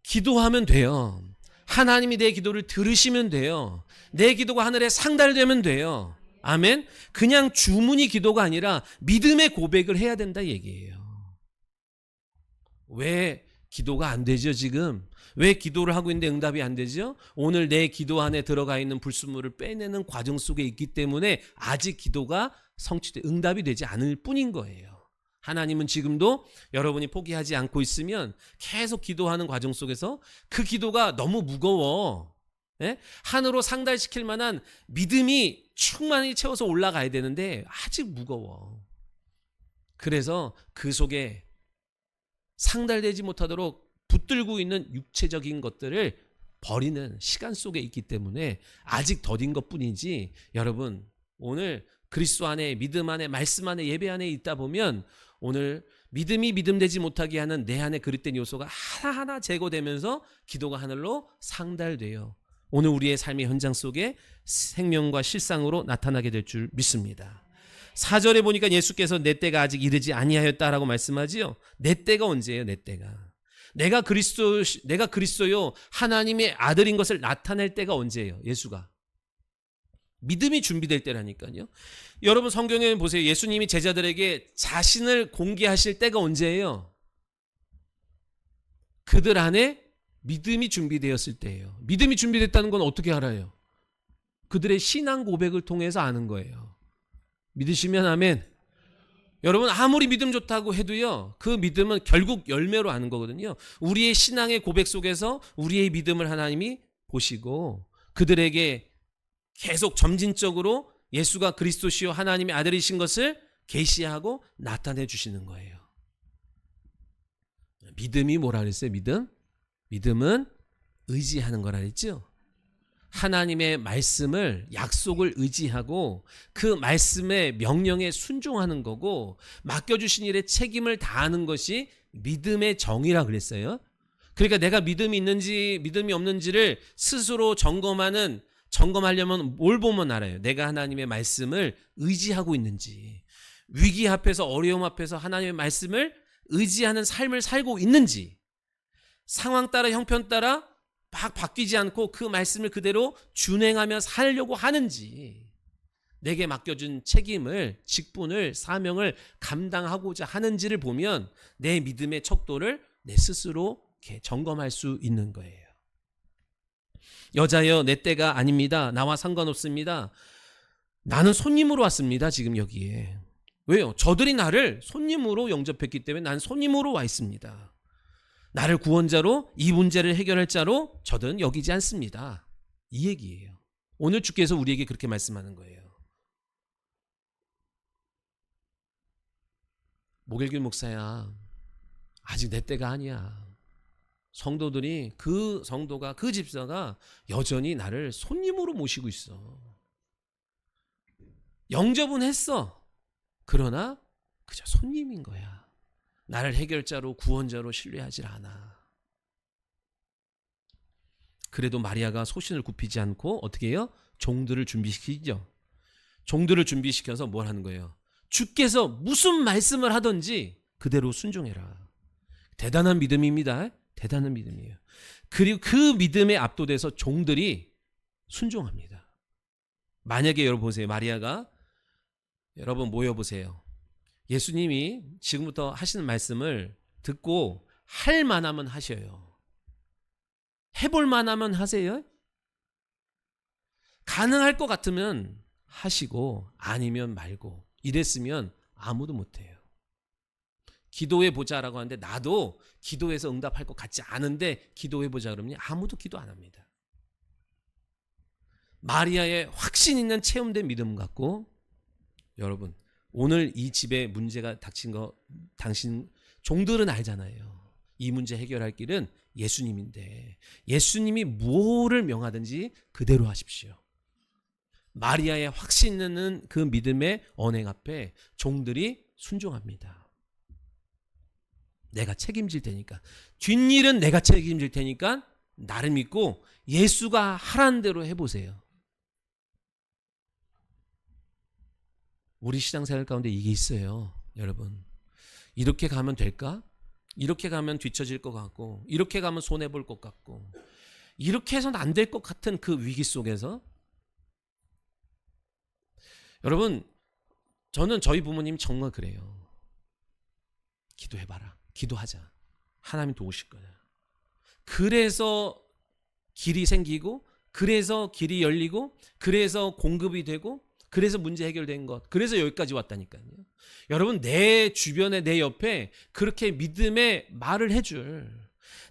A: 기도하면 돼요. 하나님이 내 기도를 들으시면 돼요. 내 기도가 하늘에 상달되면 돼요. 아멘. 그냥 주문이 기도가 아니라 믿음의 고백을 해야 된다 얘기예요. 왜 기도가 안 되죠 지금? 왜 기도를 하고 있는데 응답이 안 되죠? 오늘 내 기도 안에 들어가 있는 불순물을 빼내는 과정 속에 있기 때문에 아직 기도가 응답이 되지 않을 뿐인 거예요. 하나님은 지금도 여러분이 포기하지 않고 있으면 계속 기도하는 과정 속에서 그 기도가 너무 무거워, 하늘로 상달시킬 만한 믿음이 충만히 채워서 올라가야 되는데 아직 무거워. 그래서 그 속에 상달되지 못하도록 붙들고 있는 육체적인 것들을 버리는 시간 속에 있기 때문에 아직 더딘 것뿐이지, 여러분 오늘 그리스도 안에, 믿음 안에, 말씀 안에, 예배 안에 있다 보면 오늘 믿음이 믿음되지 못하게 하는 내 안에 그릇된 요소가 하나하나 제거되면서 기도가 하늘로 상달돼요. 오늘 우리의 삶의 현장 속에 생명과 실상으로 나타나게 될 줄 믿습니다. 4절에 보니까 예수께서 내 때가 아직 이르지 아니하였다라고 말씀하지요. 내 때가 언제예요? 내 때가. 내가 그리스도요 하나님의 아들인 것을 나타낼 때가 언제예요? 예수가. 믿음이 준비될 때라니까요. 여러분 성경에 보세요. 예수님이 제자들에게 자신을 공개하실 때가 언제예요? 그들 안에 믿음이 준비되었을 때예요. 믿음이 준비됐다는 건 어떻게 알아요? 그들의 신앙 고백을 통해서 아는 거예요. 믿으시면 아멘. 여러분 아무리 믿음 좋다고 해도요, 그 믿음은 결국 열매로 아는 거거든요. 우리의 신앙의 고백 속에서 우리의 믿음을 하나님이 보시고 그들에게 계속 점진적으로 예수가 그리스도시요 하나님의 아들이신 것을 계시하고 나타내 주시는 거예요. 믿음이 뭐라 그랬어요? 믿음은 의지하는 거라 그랬죠. 하나님의 말씀을, 약속을 의지하고 그 말씀의 명령에 순종하는 거고, 맡겨주신 일에 책임을 다하는 것이 믿음의 정의라 그랬어요. 그러니까 내가 믿음이 있는지 믿음이 없는지를 스스로 점검하려면 뭘 보면 알아요? 내가 하나님의 말씀을 의지하고 있는지, 위기 앞에서, 어려움 앞에서 하나님의 말씀을 의지하는 삶을 살고 있는지, 상황 따라 형편 따라 막 바뀌지 않고 그 말씀을 그대로 준행하며 살려고 하는지, 내게 맡겨준 책임을, 직분을, 사명을 감당하고자 하는지를 보면 내 믿음의 척도를 내 스스로 이렇게 점검할 수 있는 거예요. 여자여 내 때가 아닙니다. 나와 상관없습니다. 나는 손님으로 왔습니다. 지금 여기에. 왜요? 저들이 나를 손님으로 영접했기 때문에 난 손님으로 와 있습니다. 나를 구원자로, 이 문제를 해결할 자로 저들은 여기지 않습니다. 이 얘기예요. 오늘 주께서 우리에게 그렇게 말씀하는 거예요. 목일길 목사야, 아직 내 때가 아니야. 성도들이, 그 성도가, 그 집사가 여전히 나를 손님으로 모시고 있어. 영접은 했어. 그러나 그저 손님인 거야. 나를 해결자로, 구원자로 신뢰하지 않아. 그래도 마리아가 소신을 굽히지 않고 어떻게 해요? 종들을 준비시키죠. 종들을 준비시켜서 뭘 하는 거예요? 주께서 무슨 말씀을 하든지 그대로 순종해라. 대단한 믿음입니다. 대단한 믿음이에요. 그리고 그 믿음에 압도돼서 종들이 순종합니다. 만약에 여러분 보세요. 마리아가, 여러분 모여보세요. 예수님이 지금부터 하시는 말씀을 듣고 할 만하면 하셔요. 해볼 만하면 하세요. 가능할 것 같으면 하시고 아니면 말고, 이랬으면 아무도 못해요. 기도해보자라고 하는데 나도 기도해서 응답할 것 같지 않은데 기도해보자 그러면 아무도 기도 안 합니다. 마리아의 확신 있는 체험된 믿음 갖고, 여러분 오늘 이 집에 문제가 닥친 거 당신 종들은 알잖아요. 이 문제 해결할 길은 예수님인데 예수님이 뭐를 명하든지 그대로 하십시오. 마리아의 확신 있는 그 믿음의 언행 앞에 종들이 순종합니다. 내가 책임질 테니까, 뒷일은 내가 책임질 테니까 나를 믿고 예수가 하라는 대로 해보세요. 우리 신앙생활 가운데 이게 있어요, 여러분. 이렇게 가면 될까? 이렇게 가면 뒤처질 것 같고, 이렇게 가면 손해볼 것 같고, 이렇게 해서는 안 될 것 같은 그 위기 속에서 여러분, 저는 저희 부모님 정말 그래요. 기도해봐라. 기도하자. 하나님 도우실 거야. 그래서 길이 생기고, 그래서 길이 열리고, 그래서 공급이 되고, 그래서 문제 해결된 것, 그래서 여기까지 왔다니까요. 여러분, 내 주변에, 내 옆에 그렇게 믿음의 말을 해줄,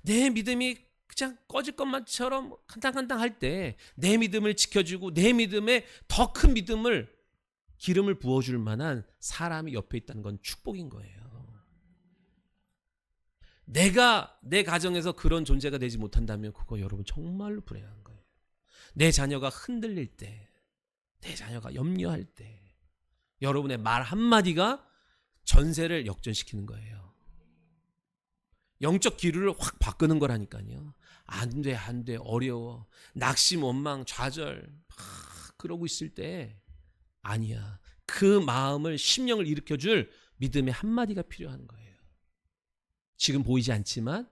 A: 내 믿음이 그냥 꺼질 것만처럼 한당한당 할 때 내 믿음을 지켜주고 내 믿음에 더 큰 믿음을, 기름을 부어줄 만한 사람이 옆에 있다는 건 축복인 거예요. 내가 내 가정에서 그런 존재가 되지 못한다면 그거 여러분 정말로 불행한 거예요. 내 자녀가 흔들릴 때, 내 자녀가 염려할 때 여러분의 말 한마디가 전세를 역전시키는 거예요. 영적 기류를 확 바꾸는 거라니까요. 안 돼, 안 돼, 어려워, 낙심, 원망, 좌절 그러고 있을 때 아니야. 그 마음을, 심령을 일으켜줄 믿음의 한마디가 필요한 거예요. 지금 보이지 않지만,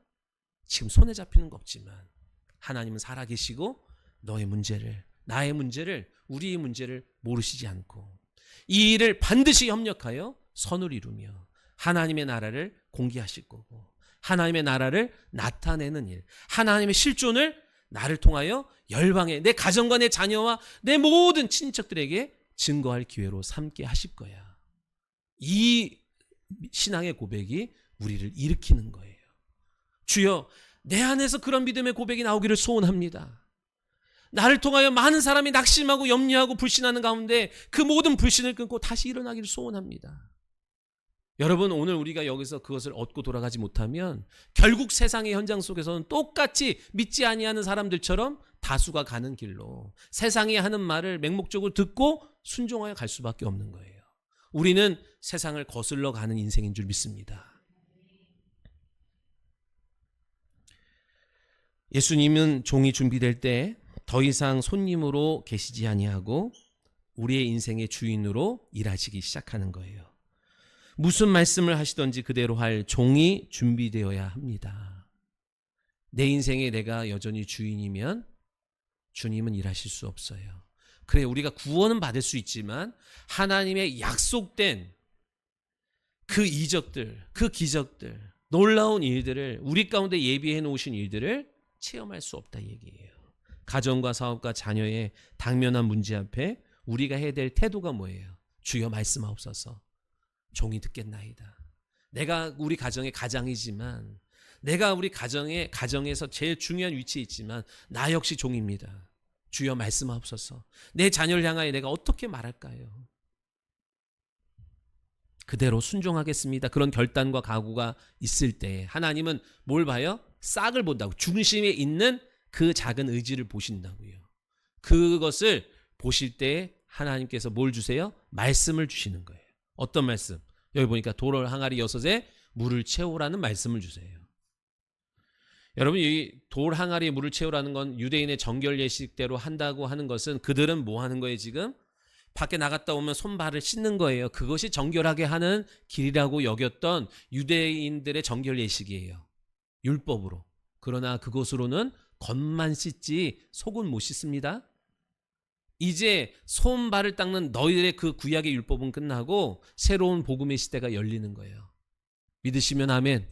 A: 지금 손에 잡히는 거 없지만 하나님은 살아계시고 너의 문제를, 나의 문제를, 우리의 문제를 모르시지 않고 이 일을 반드시 협력하여 선을 이루며 하나님의 나라를 공개하실 거고 하나님의 나라를 나타내는 일, 하나님의 실존을 나를 통하여 열방에, 내 가정과 내 자녀와 내 모든 친척들에게 증거할 기회로 삼게 하실 거야. 이 신앙의 고백이 우리를 일으키는 거예요. 주여, 내 안에서 그런 믿음의 고백이 나오기를 소원합니다. 나를 통하여 많은 사람이 낙심하고 염려하고 불신하는 가운데 그 모든 불신을 끊고 다시 일어나기를 소원합니다. 여러분, 오늘 우리가 여기서 그것을 얻고 돌아가지 못하면 결국 세상의 현장 속에서는 똑같이 믿지 아니하는 사람들처럼 다수가 가는 길로 세상이 하는 말을 맹목적으로 듣고 순종하여 갈 수밖에 없는 거예요. 우리는 세상을 거슬러 가는 인생인 줄 믿습니다. 예수님은 종이 준비될 때 더 이상 손님으로 계시지 아니하고 우리의 인생의 주인으로 일하시기 시작하는 거예요. 무슨 말씀을 하시던지 그대로 할 종이 준비되어야 합니다. 내 인생에 내가 여전히 주인이면 주님은 일하실 수 없어요. 그래, 우리가 구원은 받을 수 있지만 하나님의 약속된 그 이적들, 그 기적들, 놀라운 일들을, 우리 가운데 예비해 놓으신 일들을 체험할 수 없다 얘기예요. 가정과 사업과 자녀의 당면한 문제 앞에 우리가 해야 될 태도가 뭐예요? 주여 말씀하옵소서. 종이 듣겠나이다. 내가 우리 가정의 가장이지만, 내가 우리 가정에서 제일 중요한 위치에 있지만 나 역시 종입니다. 주여 말씀하옵소서. 내 자녀를 향하여 내가 어떻게 말할까요? 그대로 순종하겠습니다. 그런 결단과 각오가 있을 때 하나님은 뭘 봐요? 싹을 본다고. 중심에 있는 그 작은 의지를 보신다고요. 그것을 보실 때 하나님께서 뭘 주세요? 말씀을 주시는 거예요. 어떤 말씀? 여기 보니까 돌 항아리 6에 물을 채우라는 말씀을 주세요. 여러분, 이 돌 항아리에 물을 채우라는 건 유대인의 정결 예식대로 한다고 하는 것은, 그들은 뭐 하는 거예요 지금? 밖에 나갔다 오면 손발을 씻는 거예요. 그것이 정결하게 하는 길이라고 여겼던 유대인들의 정결 예식이에요. 율법으로. 그러나 그것으로는 겉만 씻지 속은 못 씻습니다. 이제 손발을 닦는 너희들의 그 구약의 율법은 끝나고 새로운 복음의 시대가 열리는 거예요. 믿으시면 아멘.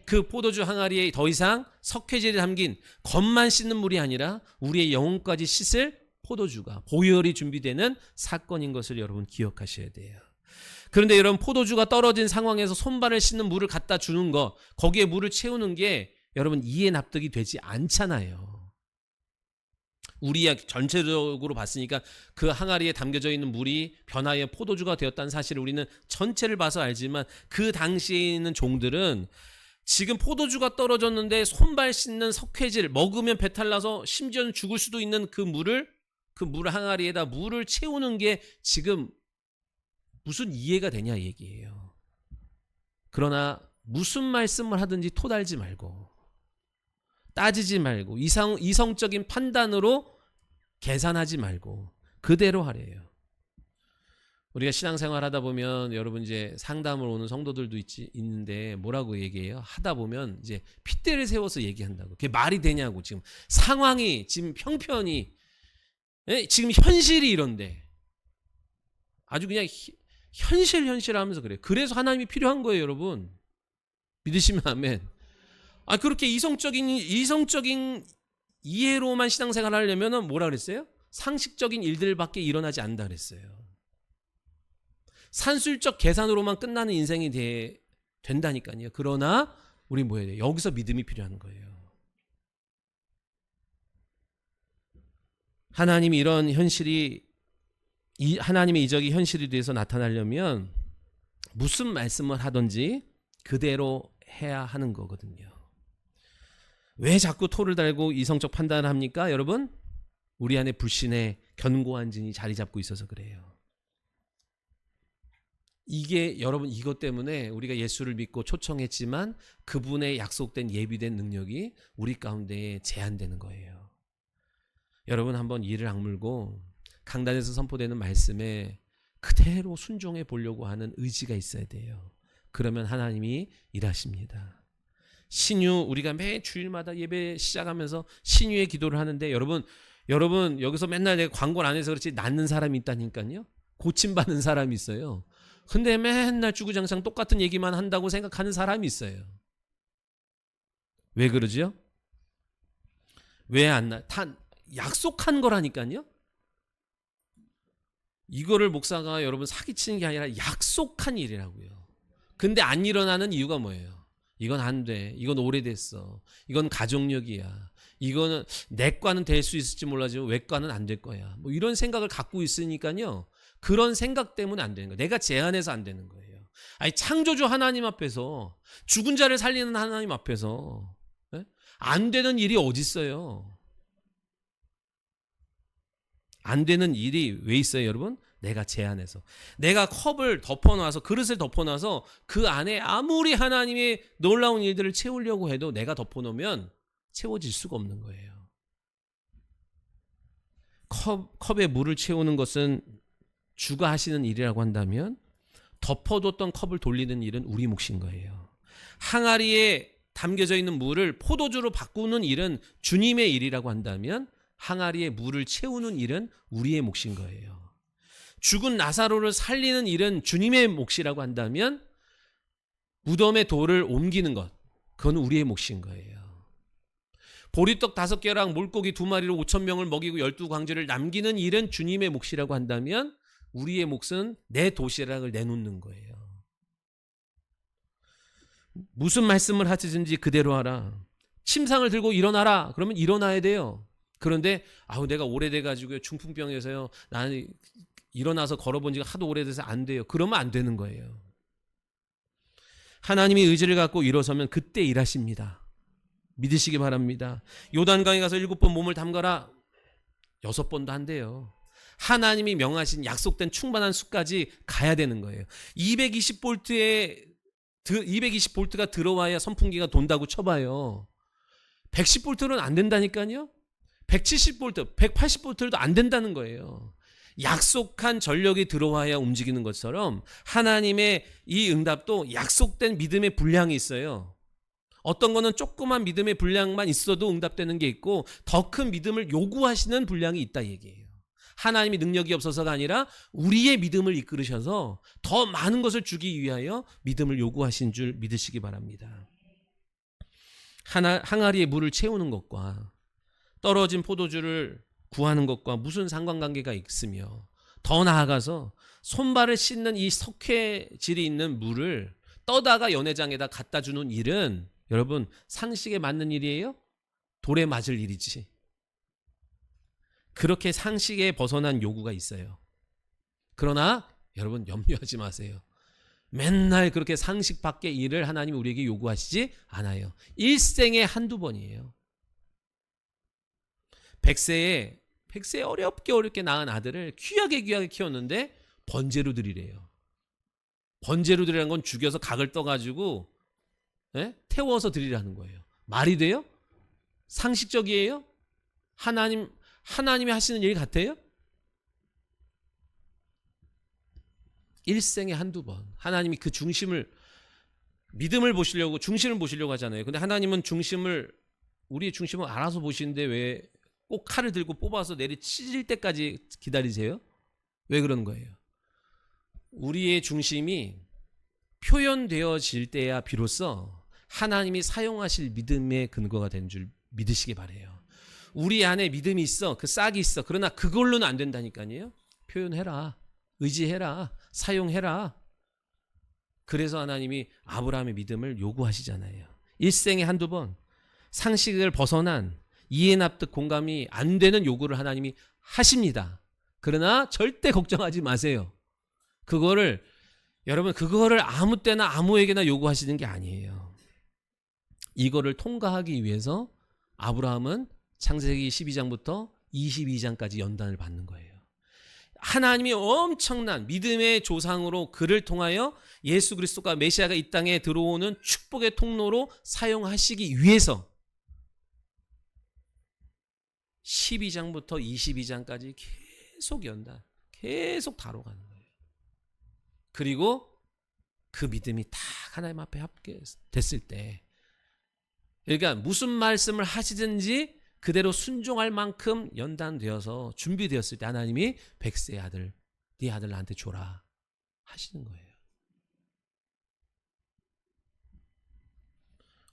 A: 그 포도주 항아리에 더 이상 석회질이 담긴 겉만 씻는 물이 아니라 우리의 영혼까지 씻을 포도주가, 보혈이 준비되는 사건인 것을 여러분 기억하셔야 돼요. 그런데 여러분, 포도주가 떨어진 상황에서 손발을 씻는 물을 갖다 주는 거, 거기에 물을 채우는 게 여러분 이해 납득이 되지 않잖아요. 우리 이야기 전체적으로 봤으니까 그 항아리에 담겨져 있는 물이 변하여 포도주가 되었다는 사실을 우리는 전체를 봐서 알지만, 그 당시에 있는 종들은 지금 포도주가 떨어졌는데 손발 씻는 석회질 먹으면 배탈 나서 심지어는 죽을 수도 있는 그 물 항아리에다 물을 채우는 게 지금 무슨 이해가 되냐 얘기예요. 그러나 무슨 말씀을 하든지 토달지 말고 따지지 말고 이성적인 판단으로 계산하지 말고 그대로 하래요. 우리가 신앙생활 하다 보면 여러분 이제 상담을 오는 성도들도 있는데 뭐라고 얘기해요? 하다 보면 이제 핏대를 세워서 얘기한다고. 그게 말이 되냐고. 지금 상황이 지금 형편이 지금 현실이 이런데 아주 그냥 현실하면서 그래요. 그래서 하나님이 필요한 거예요, 여러분. 믿으시면 아멘. 그렇게 이성적인 이해로만 신앙생활 하려면 뭐라 그랬어요? 상식적인 일들밖에 일어나지 않는다 그랬어요. 산술적 계산으로만 끝나는 인생이 된다니까요. 그러나 우리 뭐 해야 돼요? 여기서 믿음이 필요한 거예요. 하나님이 이런 현실이 하나님의 이적이 현실이 돼서 나타나려면 무슨 말씀을 하든지 그대로 해야 하는 거거든요. 왜 자꾸 토를 달고 이성적 판단을 합니까? 여러분, 우리 안에 불신의 견고한 진이 자리 잡고 있어서 그래요. 이게 여러분 이것 때문에 우리가 예수를 믿고 초청했지만 그분의 약속된 예비된 능력이 우리 가운데 제한되는 거예요. 여러분 한번 이를 악물고 강단에서 선포되는 말씀에 그대로 순종해 보려고 하는 의지가 있어야 돼요. 그러면 하나님이 일하십니다. 신유, 우리가 매 주일마다 예배 시작하면서 신유의 기도를 하는데 여러분 여기서 맨날 내가 광고를 안 해서 그렇지 낫는 사람이 있다니까요. 고침받는 사람이 있어요. 근데 맨날 주구장창 똑같은 얘기만 한다고 생각하는 사람이 있어요. 왜 그러죠? 왜 안 나? 다 약속한 거라니까요. 이거를 목사가 여러분 사기치는 게 아니라 약속한 일이라고요. 근데 안 일어나는 이유가 뭐예요? 이건 안 돼. 이건 오래됐어. 이건 가족력이야. 이거는 내과는 될 수 있을지 몰라도 외과는 안 될 거야. 뭐 이런 생각을 갖고 있으니까요. 그런 생각 때문에 안 되는 거예요. 내가 제한해서 안 되는 거예요. 아니 창조주 하나님 앞에서 죽은 자를 살리는 하나님 앞에서 안 되는 일이 어디 있어요? 안 되는 일이 왜 있어요, 여러분? 내가 제한해서. 내가 컵을 덮어놔서 그릇을 덮어놔서 그 안에 아무리 하나님의 놀라운 일들을 채우려고 해도 내가 덮어놓으면 채워질 수가 없는 거예요. 컵에 물을 채우는 것은 주가 하시는 일이라고 한다면 덮어뒀던 컵을 돌리는 일은 우리 몫인 거예요. 항아리에 담겨져 있는 물을 포도주로 바꾸는 일은 주님의 일이라고 한다면 항아리에 물을 채우는 일은 우리의 몫인 거예요. 죽은 나사로를 살리는 일은 주님의 몫이라고 한다면 무덤의 돌을 옮기는 것, 그건 우리의 몫인 거예요. 보리떡 5개랑 물고기 2마리로 5,000명을 먹이고 12광주를 남기는 일은 주님의 몫이라고 한다면 우리의 몫은 내 도시락을 내놓는 거예요. 무슨 말씀을 하시든지 그대로 하라. 침상을 들고 일어나라. 그러면 일어나야 돼요. 그런데 내가 오래돼가지고 중풍병에서요. 나는 일어나서 걸어본 지가 하도 오래돼서 안 돼요. 그러면 안 되는 거예요. 하나님이 의지를 갖고 일어서면 그때 일하십니다. 믿으시기 바랍니다. 요단강에 가서 7번 몸을 담가라. 6번도 안 돼요. 하나님이 명하신 약속된 충만한 수까지 가야 되는 거예요. 220볼트가 들어와야 선풍기가 돈다고 쳐봐요. 110볼트는 안 된다니까요. 170볼트, 180볼트도 안 된다는 거예요. 약속한 전력이 들어와야 움직이는 것처럼 하나님의 이 응답도 약속된 믿음의 분량이 있어요. 어떤 거는 조그만 믿음의 분량만 있어도 응답되는 게 있고 더 큰 믿음을 요구하시는 분량이 있다 얘기예요. 하나님이 능력이 없어서가 아니라 우리의 믿음을 이끌으셔서 더 많은 것을 주기 위하여 믿음을 요구하신 줄 믿으시기 바랍니다. 항아리에 물을 채우는 것과 떨어진 포도주를 구하는 것과 무슨 상관관계가 있으며 더 나아가서 손발을 씻는 이 석회질이 있는 물을 떠다가 연회장에다 갖다 주는 일은 여러분 상식에 맞는 일이에요? 돌에 맞을 일이지. 그렇게 상식에 벗어난 요구가 있어요. 그러나 여러분 염려하지 마세요. 맨날 그렇게 상식 밖의 일을 하나님이 우리에게 요구하시지 않아요. 일생에 한두 번이에요. 100세에 어렵게 낳은 아들을 귀하게 키웠는데 번제로 드리래요. 번제로 드리라는 건 죽여서 각을 떠가지고 태워서 드리라는 거예요. 말이 돼요? 상식적이에요? 하나님이 하시는 일 같아요? 일생에 한두 번 하나님이 그 믿음을 보시려고 중심을 보시려고 하잖아요. 근데 하나님은 우리의 중심을 알아서 보시는데 왜 꼭 칼을 들고 뽑아서 내리칠 때까지 기다리세요? 왜 그런 거예요? 우리의 중심이 표현되어질 때야 비로소 하나님이 사용하실 믿음의 근거가 된 줄 믿으시기 바래요. 우리 안에 믿음이 있어, 그 싹이 있어. 그러나 그걸로는 안 된다니까요. 표현해라, 의지해라, 사용해라. 그래서 하나님이 아브라함의 믿음을 요구하시잖아요. 일생에 한두 번 상식을 벗어난 이해 납득 공감이 안 되는 요구를 하나님이 하십니다. 그러나 절대 걱정하지 마세요. 여러분 그거를 아무 때나 아무에게나 요구하시는 게 아니에요. 이거를 통과하기 위해서 아브라함은 창세기 12장부터 22장까지 연단을 받는 거예요. 하나님이 엄청난 믿음의 조상으로 그를 통하여 예수 그리스도가 메시아가 이 땅에 들어오는 축복의 통로로 사용하시기 위해서 12장부터 22장까지 계속 계속 다뤄가는 거예요. 그리고 그 믿음이 딱 하나님 앞에 합계됐을 때, 그러니까 무슨 말씀을 하시든지 그대로 순종할 만큼 연단되어서 준비되었을 때 하나님이 100세의 아들, 네 아들 나한테 줘라 하시는 거예요.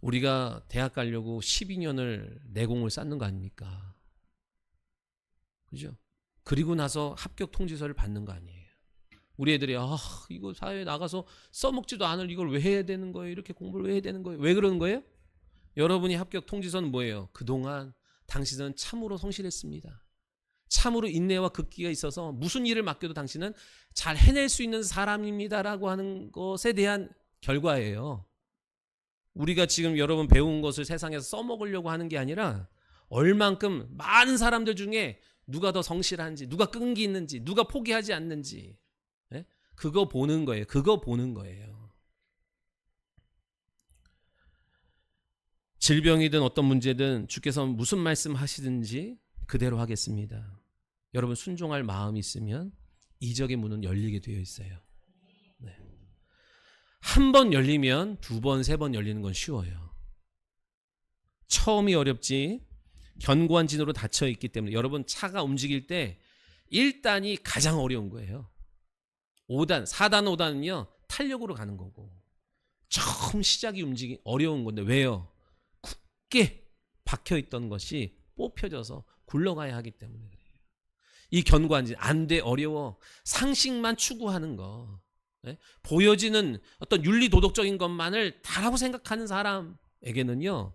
A: 우리가 대학 가려고 12년을 내공을 쌓는 거 아닙니까? 그죠? 그리고 나서 합격 통지서를 받는 거 아니에요. 우리 애들이 이거 사회에 나가서 써먹지도 않을 이걸 왜 해야 되는 거예요? 이렇게 공부를 왜 해야 되는 거예요? 왜 그러는 거예요? 여러분이 합격 통지서는 뭐예요? 그동안 당신은 참으로 성실했습니다. 참으로 인내와 극기가 있어서 무슨 일을 맡겨도 당신은 잘 해낼 수 있는 사람입니다라고 하는 것에 대한 결과예요. 우리가 지금 여러분 배운 것을 세상에서 써먹으려고 하는 게 아니라 얼만큼 많은 사람들 중에 누가 더 성실한지, 누가 끈기 있는지, 누가 포기하지 않는지, 그거 보는 거예요. 그거 보는 거예요. 질병이든 어떤 문제든 주께서 무슨 말씀 하시든지 그대로 하겠습니다. 여러분 순종할 마음이 있으면 이적의 문은 열리게 되어 있어요. 네. 한 번 열리면 두 번, 세 번 열리는 건 쉬워요. 처음이 어렵지 견고한 진으로 닫혀 있기 때문에 여러분 차가 움직일 때 1단이 가장 어려운 거예요. 5단, 4단, 5단은요 탄력으로 가는 거고 처음 시작이 어려운 건데 왜요? 굳게 박혀있던 것이 뽑혀져서 굴러가야 하기 때문에 그래요. 이 견고한 진, 안 돼, 어려워, 상식만 추구하는 거, 보여지는 어떤 윤리 도덕적인 것만을 다라고 생각하는 사람에게는요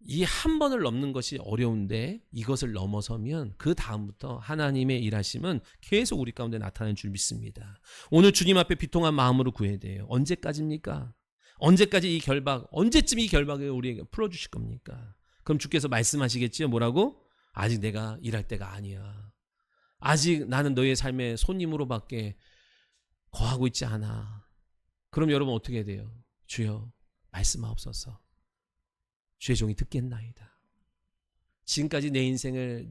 A: 이 한 번을 넘는 것이 어려운데 이것을 넘어서면 그 다음부터 하나님의 일하심은 계속 우리 가운데 나타나는 줄 믿습니다. 오늘 주님 앞에 비통한 마음으로 구해야 돼요. 언제까지입니까? 언제까지 이 결박, 언제쯤 이 결박을 우리에게 풀어주실 겁니까? 그럼 주께서 말씀하시겠지요. 뭐라고? 아직 내가 일할 때가 아니야. 아직 나는 너의 삶의 손님으로밖에 거하고 있지 않아. 그럼 여러분 어떻게 해야 돼요? 주여 말씀하옵소서. 주의 종이 듣겠나이다. 지금까지 내 인생이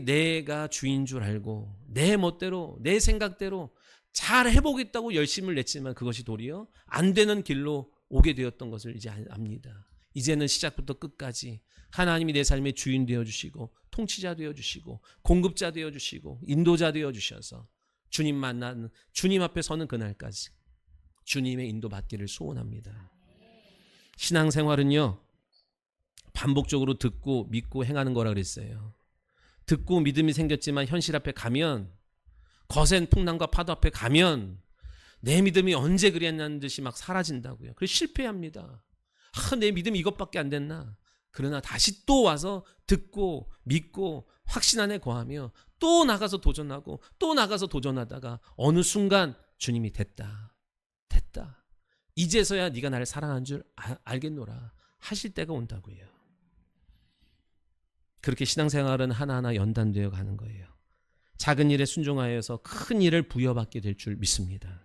A: 내가 주인 줄 알고 내 멋대로 내 생각대로 잘 해보겠다고 열심을 냈지만 그것이 도리어 안 되는 길로 오게 되었던 것을 이제 압니다. 이제는 시작부터 끝까지 하나님이 내 삶의 주인 되어주시고 통치자 되어주시고 공급자 되어주시고 인도자 되어주셔서 주님 만나는 주님 앞에 서는 그날까지 주님의 인도받기를 소원합니다. 신앙생활은요 반복적으로 듣고 믿고 행하는 거라 그랬어요. 듣고 믿음이 생겼지만 현실 앞에 가면, 거센 풍랑과 파도 앞에 가면 내 믿음이 언제 그랬냐는 듯이 막 사라진다고요. 그래서 실패합니다. 내 믿음이 이것밖에 안 됐나. 그러나 다시 또 와서 듣고 믿고 확신 안에 거하며 또 나가서 도전하고 또 나가서 도전하다가 어느 순간 주님이 됐다. 이제서야 네가 나를 사랑한 줄 알겠노라 하실 때가 온다고요. 그렇게 신앙생활은 하나하나 연단되어 가는 거예요. 작은 일에 순종하여서 큰 일을 부여받게 될 줄 믿습니다.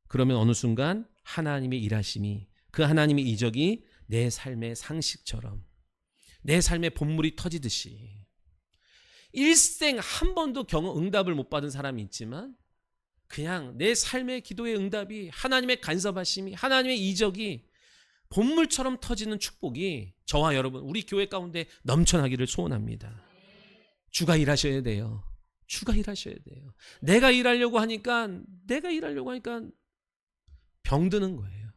A: 그러면 어느 순간 하나님의 일하심이, 그 하나님의 이적이 내 삶의 상식처럼, 내 삶의 본물이 터지듯이, 일생 한 번도 응답을 못 받은 사람이 있지만 그냥 내 삶의 기도의 응답이, 하나님의 간섭하심이, 하나님의 이적이 본물처럼 터지는 축복이 저와 여러분, 우리 교회 가운데 넘쳐나기를 소원합니다. 주가 일하셔야 돼요. 주가 일하셔야 돼요. 내가 일하려고 하니까 병드는 거예요.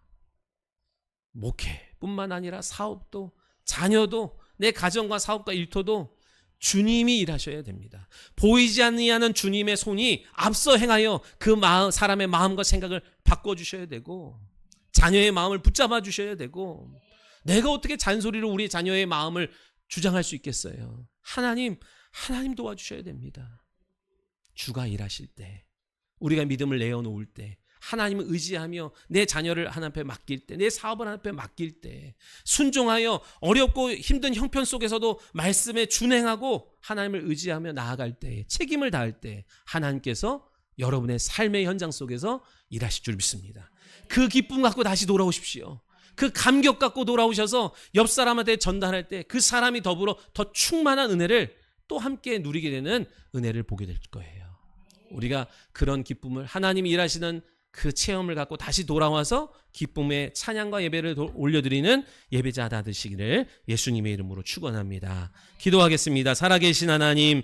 A: 목회뿐만 아니라 사업도, 자녀도, 내 가정과 사업과 일터도 주님이 일하셔야 됩니다. 보이지 아니하는 주님의 손이 앞서 행하여 그 사람의 마음과 생각을 바꿔주셔야 되고, 자녀의 마음을 붙잡아 주셔야 되고, 내가 어떻게 잔소리로 우리 자녀의 마음을 주장할 수 있겠어요? 하나님 도와주셔야 됩니다. 주가 일하실 때, 우리가 믿음을 내어놓을 때, 하나님을 의지하며 내 자녀를 하나님 앞에 맡길 때, 내 사업을 하나님 앞에 맡길 때, 순종하여 어렵고 힘든 형편 속에서도 말씀에 준행하고 하나님을 의지하며 나아갈 때, 책임을 다할 때 하나님께서 여러분의 삶의 현장 속에서 일하실 줄 믿습니다. 그 기쁨 갖고 다시 돌아오십시오. 그 감격 갖고 돌아오셔서 옆 사람한테 전달할 때 그 사람이 더불어 더 충만한 은혜를 또 함께 누리게 되는 은혜를 보게 될 거예요. 우리가 그런 기쁨을, 하나님이 일하시는 그 체험을 갖고 다시 돌아와서 기쁨의 찬양과 예배를 올려드리는 예배자 다 되시기를 예수님의 이름으로 축원합니다. 기도하겠습니다. 살아계신 하나님,